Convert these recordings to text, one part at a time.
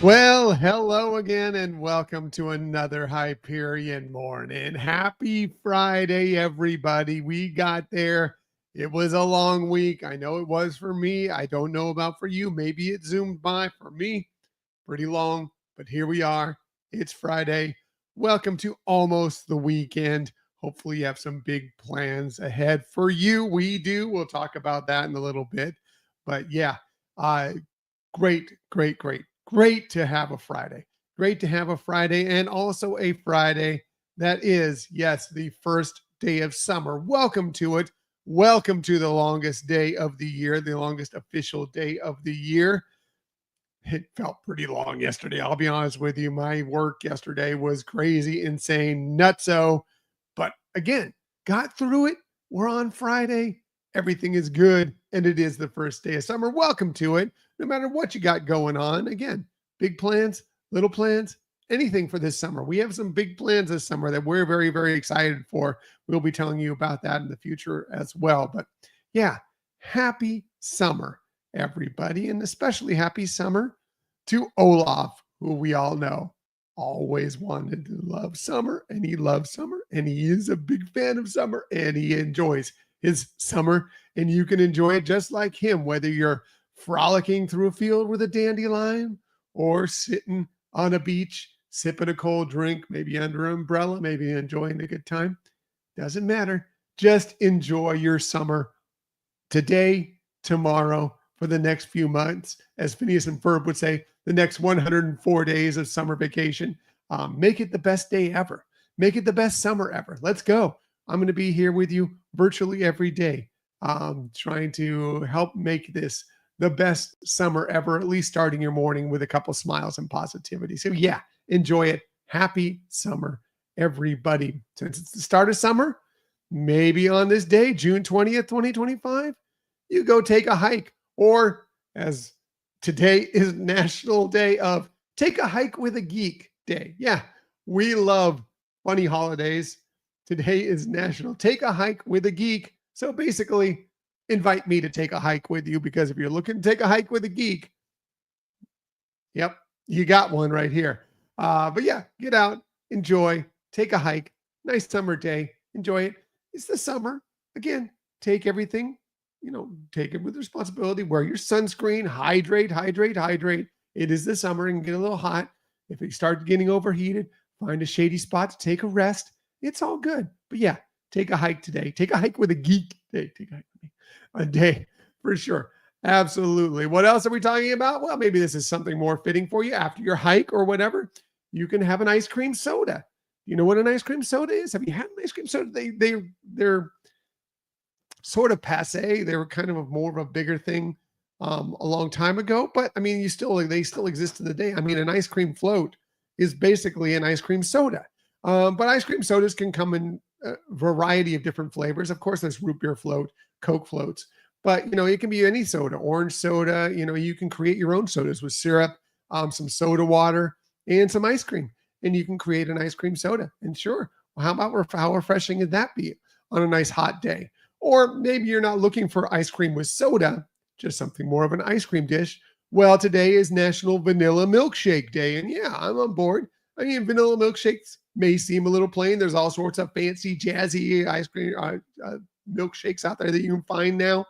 Well, hello again and welcome to another Hyperion morning. Happy Friday, everybody. We got there. It was a long week. I know it was for me. I don't know about for you. Maybe it zoomed by. For me, pretty long, but here we are. It's Friday. Welcome to almost the weekend. Hopefully, you have some big plans ahead for you. We do. We'll talk about that in a little bit. But yeah, uh, great to have a Friday. Great to have a Friday and also a Friday that is, yes, the first day of summer. Welcome to it. Welcome to the longest day of the year, the longest official day of the year. It felt pretty long yesterday. I'll be honest with you. My work yesterday was crazy, insane, nutso. But again, got through it. We're on Friday. Everything is good. And it is the first day of summer. Welcome to it. No matter what you got going on. Again, big plans, little plans, anything for this summer. We have some big plans this summer that we're very, very excited for. We'll be telling you about that in the future as well. But yeah, happy summer, everybody. And especially happy summer to Olaf, who we all know always wanted to love summer, and he loves summer, and he is a big fan of summer, and he enjoys his summer, and you can enjoy it just like him, whether you're frolicking through a field with a dandelion or sitting on a beach, sipping a cold drink, maybe under an umbrella, maybe enjoying a good time. Doesn't matter. Just enjoy your summer today, tomorrow, for the next few months. As Phineas and Ferb would say, the next 104 days of summer vacation. Make it the best day ever. Make it the best summer ever. Let's go. I'm going to be here with you virtually every day, trying to help make this the best summer ever, at least starting your morning with a couple smiles and positivity. So yeah, enjoy it. Happy summer, everybody. Since it's the start of summer, maybe on this day, June 20th, 2025, you go take a hike, or as today is National Day of Take a Hike with a Geek Day. Yeah, we love funny holidays. Today is National Take a Hike with a Geek. So basically, invite me to take a hike with you, because if you're looking to take a hike with a geek, yep, you got one right here. But yeah, get out, enjoy, take a hike. Nice summer day. Enjoy it. It's the summer. Again, take everything, take it with responsibility. Wear your sunscreen, hydrate. It is the summer and get a little hot. If you start getting overheated, find a shady spot to take a rest. It's all good. But yeah, take a hike today. Take a hike with a geek day. Take a hike with me. A day for sure. Absolutely. What else are we talking about? Well, maybe this is something more fitting for you after your hike or whatever. You can have an ice cream soda. You know what an ice cream soda is? Have you had an ice cream soda? They're sort of passe. They were kind of more of a bigger thing a long time ago, but I mean, they still exist to the day. I mean, an ice cream float is basically an ice cream soda. But ice cream sodas can come in a variety of different flavors. Of course, there's root beer float, Coke floats, but it can be any soda, orange soda. You can create your own sodas with syrup, some soda water, and some ice cream, and you can create an ice cream soda. And sure, well, how refreshing would that be on a nice hot day? Or maybe you're not looking for ice cream with soda, just something more of an ice cream dish. Well, today is National Vanilla Milkshake Day, and yeah, I'm on board. I mean, vanilla milkshakes may seem a little plain. There's all sorts of fancy, jazzy ice cream milkshakes out there that you can find now.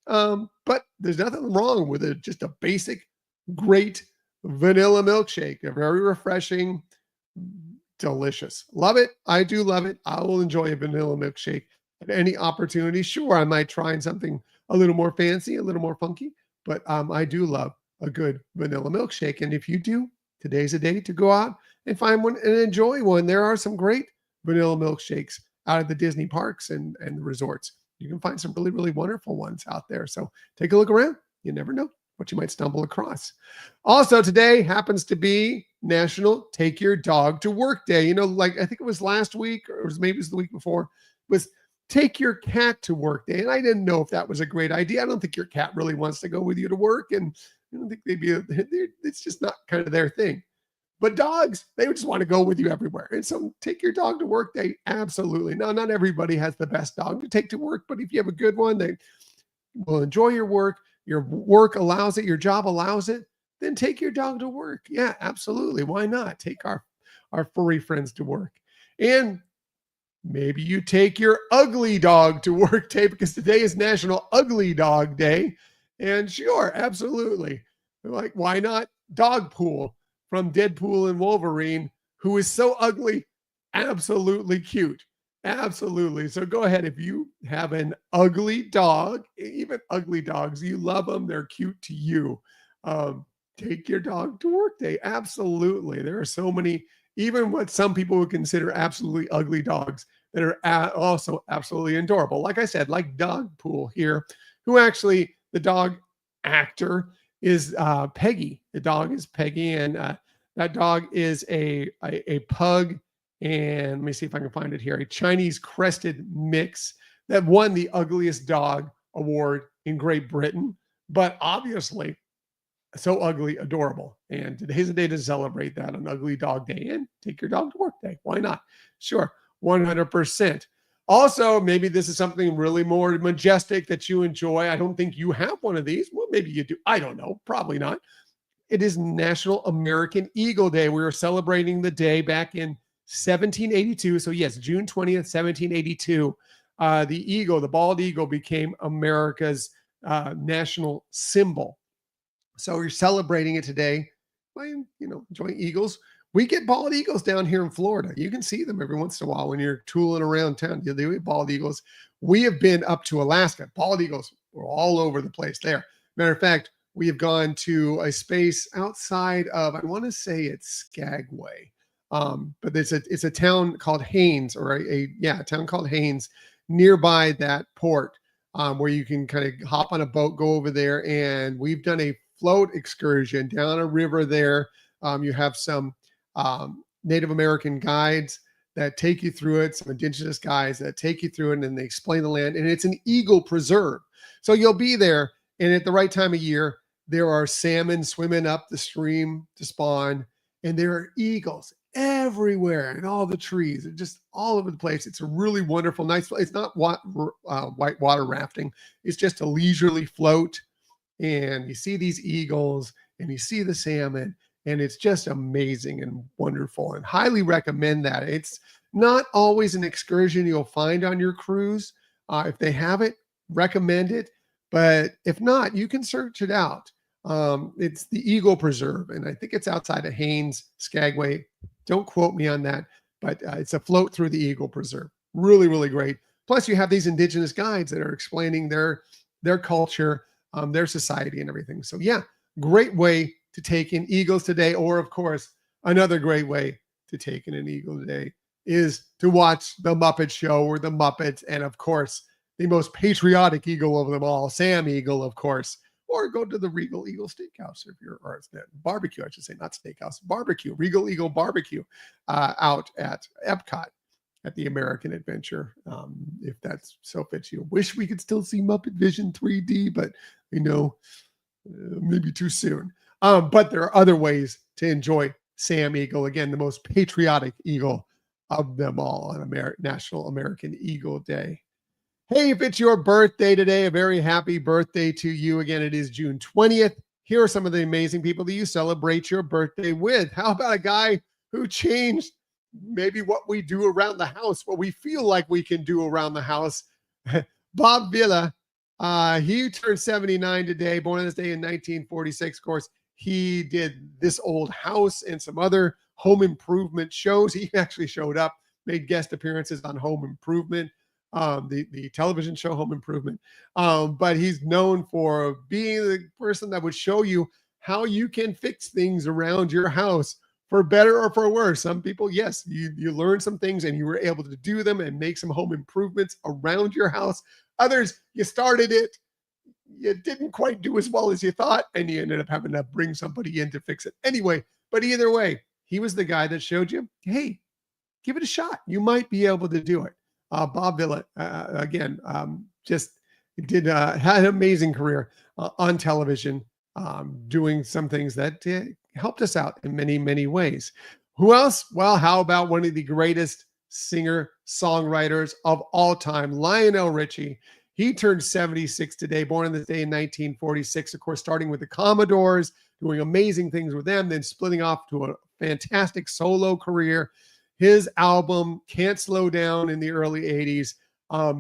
But there's nothing wrong with it. Just a basic, great vanilla milkshake. They're very refreshing, delicious. Love it. I do love it. I will enjoy a vanilla milkshake at any opportunity. Sure, I might try something a little more fancy, a little more funky, but I do love a good vanilla milkshake. And if you do, today's a day to go out and find one and enjoy one. There are some great vanilla milkshakes out of the Disney parks and the resorts. You can find some really, really wonderful ones out there. So take a look around. You never know what you might stumble across. Also, today happens to be National Take Your Dog to Work Day. Like I think it was last week, or maybe it was the week before, was Take Your Cat to Work Day. And I didn't know if that was a great idea. I don't think your cat really wants to go with you to work. And I don't think it's just not kind of their thing. But dogs, they just want to go with you everywhere. And so take your dog to work day. Absolutely. Now, not everybody has the best dog to take to work, but if you have a good one, they will enjoy your work. Your work allows it. Your job allows it. then take your dog to work. Yeah, absolutely. Why not? Take our furry friends to work. And maybe you take your ugly dog to work day because today is National Ugly Dog Day. And sure, absolutely. Like, why not Dogpool from Deadpool and Wolverine, who is so ugly, absolutely cute. Absolutely. So go ahead. If you have an ugly dog, even ugly dogs, you love them, they're cute to you. Um, Take your dog to work day. Absolutely. There are so many, even what some people would consider absolutely ugly dogs that are also absolutely adorable. Like I said, like Dogpool here, who actually, the dog actor is Peggy. The dog is Peggy, and that dog is a pug. And let me see if I can find it here. A Chinese crested mix that won the ugliest dog award in Great Britain, but obviously so ugly, adorable. And today's a day to celebrate that on Ugly Dog Day and take your dog to work day. Why not? Sure, 100%. Also, maybe this is something really more majestic that you enjoy. I don't think you have one of these. Well, maybe you do. I don't know. Probably not. It is National American Eagle Day. We were celebrating the day back in 1782. So, yes, June 20th, 1782. The eagle, the bald eagle, became America's national symbol. So you're celebrating it today by, enjoying eagles. We get bald eagles down here in Florida. You can see them every once in a while when you're tooling around town. They get bald eagles. We have been up to Alaska. Bald eagles were all over the place there. Matter of fact, we have gone to a space outside of, I want to say it's Skagway, but it's a town called Haines, or a town called Haines nearby that port, where you can kind of hop on a boat, go over there, and we've done a float excursion down a river there. You have some Native American guides that take you through it, some indigenous guys that take you through it, and they explain the land. And it's an eagle preserve. So you'll be there, and at the right time of year, there are salmon swimming up the stream to spawn, and there are eagles everywhere in all the trees, and just all over the place. It's a really wonderful, nice. It's not white water rafting. It's just a leisurely float, and you see these eagles and you see the salmon, and it's just amazing and wonderful, and highly recommend that. It's not always an excursion you'll find on your cruise. If they have it, recommend it. But if not, you can search it out. It's the Eagle Preserve, and I think it's outside of Haines, Skagway. Don't quote me on that, but it's a float through the Eagle Preserve. Really, really great. Plus, you have these indigenous guides that are explaining their culture, their society, and everything. So, yeah, great way to take in eagles today. Or, of course, another great way to take in an eagle today is to watch the Muppet Show or the Muppets, and of course, the most patriotic eagle of them all, Sam Eagle, of course. Or go to the Regal Eagle Steakhouse or it's barbecue, I should say, not steakhouse, barbecue, Regal Eagle Barbecue out at Epcot at the American Adventure, if that's so fits you. Wish we could still see Muppet Vision 3D, but maybe too soon. But there are other ways to enjoy Sam Eagle. Again, the most patriotic eagle of them all on National American Eagle Day. Hey, if it's your birthday today, a very happy birthday to you. Again, it is June 20th. Here are some of the amazing people that you celebrate your birthday with. How about a guy who changed maybe what we do around the house, what we feel like we can do around the house? Bob Villa, he turned 79 today, born on this day in 1946. Of course, he did This Old House and some other home improvement shows. He actually showed up, made guest appearances on Home Improvement. The television show Home Improvement. But he's known for being the person that would show you how you can fix things around your house for better or for worse. Some people, yes, you learn some things and you were able to do them and make some home improvements around your house. Others, you started it, you didn't quite do as well as you thought, and you ended up having to bring somebody in to fix it anyway. But either way, he was the guy that showed you, hey, give it a shot. You might be able to do it. Bob Villa, again, just had an amazing career on television, doing some things that helped us out in many, many ways. Who else? Well, how about one of the greatest singer-songwriters of all time, Lionel Richie. He turned 76 today, born on this day in 1946, of course, starting with the Commodores doing amazing things with them, then splitting off to a fantastic solo career. His album Can't Slow Down in the early 80s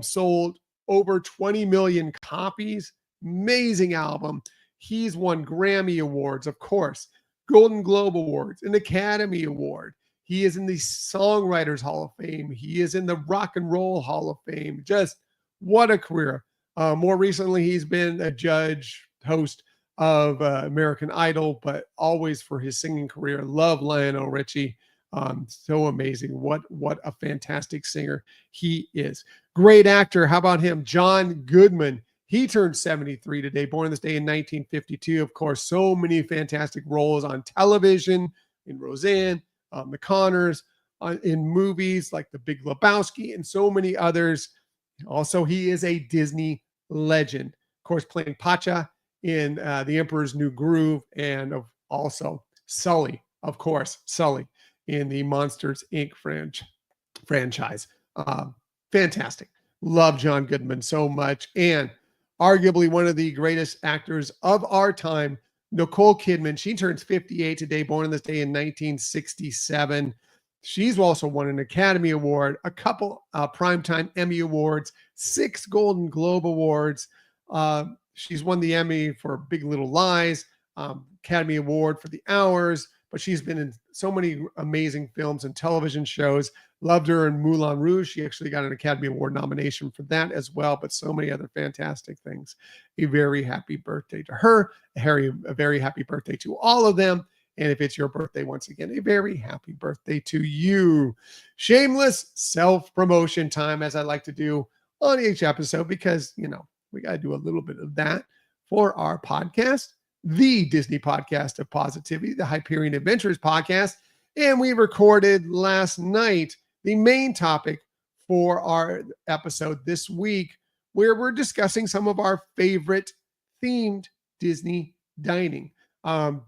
sold over 20 million copies. Amazing album. He's won Grammy Awards, of course, Golden Globe Awards, an Academy Award. He is in the Songwriters Hall of Fame. He is in the Rock and Roll Hall of Fame. Just what a career. More recently, he's been a judge, host of American Idol, but always for his singing career. Love Lionel Richie. So amazing. What a fantastic singer he is. Great actor. How about him? John Goodman. He turned 73 today, born this day in 1952. Of course, so many fantastic roles on television, in Roseanne, The Conners, in movies like The Big Lebowski, and so many others. Also, he is a Disney legend. Of course, playing Pacha in The Emperor's New Groove, and also Sully, of course, Sully in the Monsters, Inc. franchise. Fantastic. Love John Goodman so much. And arguably one of the greatest actors of our time, Nicole Kidman. She turns 58 today, born on this day in 1967. She's also won an Academy Award, a couple Primetime Emmy Awards, 6 Golden Globe Awards. She's won the Emmy for Big Little Lies, Academy Award for The Hours, but she's been in so many amazing films and television shows. Loved her in Moulin Rouge. She actually got an Academy Award nomination for that as well, but so many other fantastic things. A very happy birthday to her. A very happy birthday to all of them. And if it's your birthday, once again, a very happy birthday to you. Shameless self-promotion time, as I like to do on each episode, because, we got to do a little bit of that for our podcast, the Disney podcast of positivity, the Hyperion Adventures podcast. And we recorded last night the main topic for our episode this week, where we're discussing some of our favorite themed Disney dining.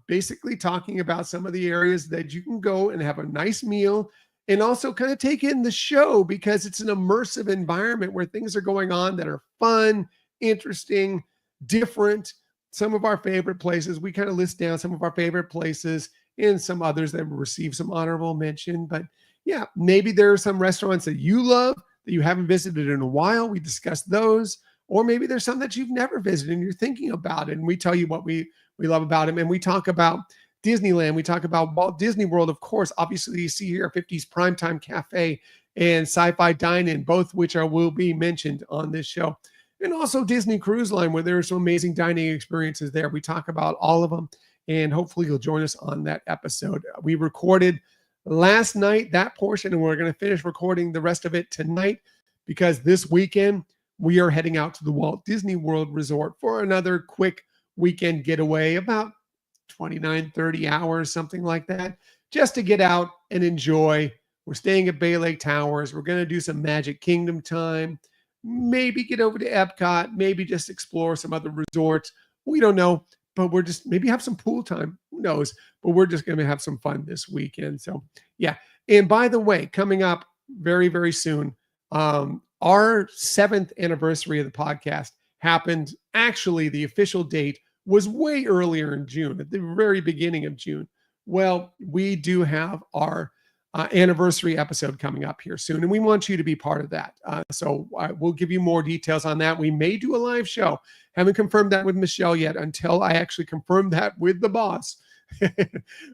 Basically talking about some of the areas that you can go and have a nice meal, and also kind of take in the show, because it's an immersive environment where things are going on that are fun, interesting, different. Some of our favorite places, we kind of list down some of our favorite places, and some others that receive some honorable mention. But yeah, maybe there are some restaurants that you love that you haven't visited in a while. We discuss those. Or maybe there's some that you've never visited and you're thinking about it, and we tell you what we love about them. And we talk about Disneyland. We talk about Walt Disney World, of course. Obviously, you see here 50s Primetime Cafe and Sci-Fi Dine-In, both which will be mentioned on this show. And also Disney Cruise Line, where there are some amazing dining experiences there. We talk about all of them, and hopefully you'll join us on that episode. We recorded last night that portion, and we're going to finish recording the rest of it tonight, because this weekend we are heading out to the Walt Disney World Resort for another quick weekend getaway, about 29, 30 hours, something like that, just to get out and enjoy. We're staying at Bay Lake Towers. We're going to do some Magic Kingdom time, maybe get over to Epcot, maybe just explore some other resorts. We don't know, but we're just maybe have some pool time. Who knows? But we're just going to have some fun this weekend. So yeah. And by the way, coming up very, very soon, our 7th anniversary of the podcast happened. Actually, the official date was way earlier in June, at the very beginning of June. Well, we do have our anniversary episode coming up here soon, and we want you to be part of that. So we'll give you more details on that. We may do a live show. Haven't confirmed that with Michelle yet until I actually confirm that with the boss.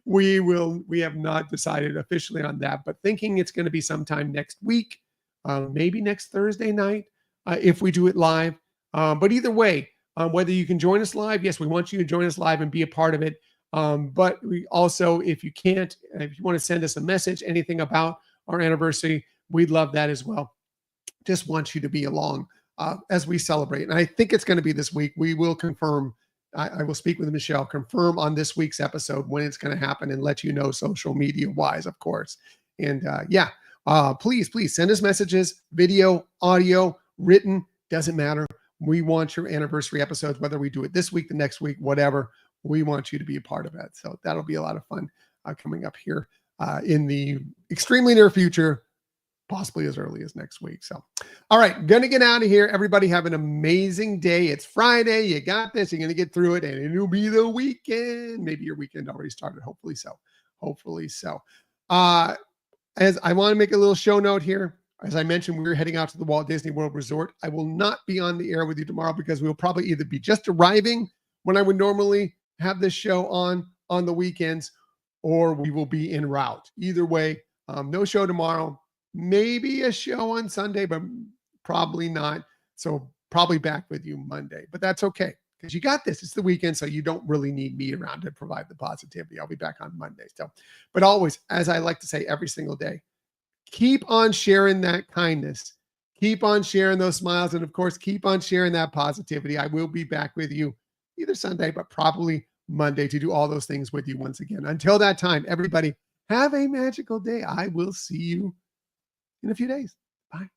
We have not decided officially on that, but thinking it's going to be sometime next week, maybe next Thursday night, if we do it live. But either way, whether you can join us live, yes, we want you to join us live and be a part of it. But we also, if you can't, if you want to send us a message, anything about our anniversary, we'd love that as well. Just want you to be along as we celebrate. And I think it's going to be this week. We will confirm. I will speak with Michelle, confirm on this week's episode when it's going to happen, and let you know social media wise, of course. And please send us messages, video, audio, written, doesn't matter. We want your anniversary episodes, whether we do it this week, the next week, whatever. We want you to be a part of it. So that'll be a lot of fun coming up here in the extremely near future, possibly as early as next week. So, all right, gonna get out of here. Everybody have an amazing day. It's Friday. You got this. You're gonna get through it, and it'll be the weekend. Maybe your weekend already started. Hopefully so. Hopefully so. Uh, as I want to make a little show note here. As I mentioned, we're heading out to the Walt Disney World Resort. I will not be on the air with you tomorrow because we'll probably either be just arriving when I would normally have this show on the weekends, or we will be en route. Either way, no show tomorrow. Maybe a show on Sunday, but probably not. So probably back with you Monday, but that's okay because you got this. It's the weekend, so you don't really need me around to provide the positivity. I'll be back on Monday. So, but always, as I like to say every single day, keep on sharing that kindness. Keep on sharing those smiles. And of course, keep on sharing that positivity. I will be back with you either Sunday, but probably Monday to do all those things with you once again. Until that time, everybody, have a magical day. I will see you in a few days. Bye.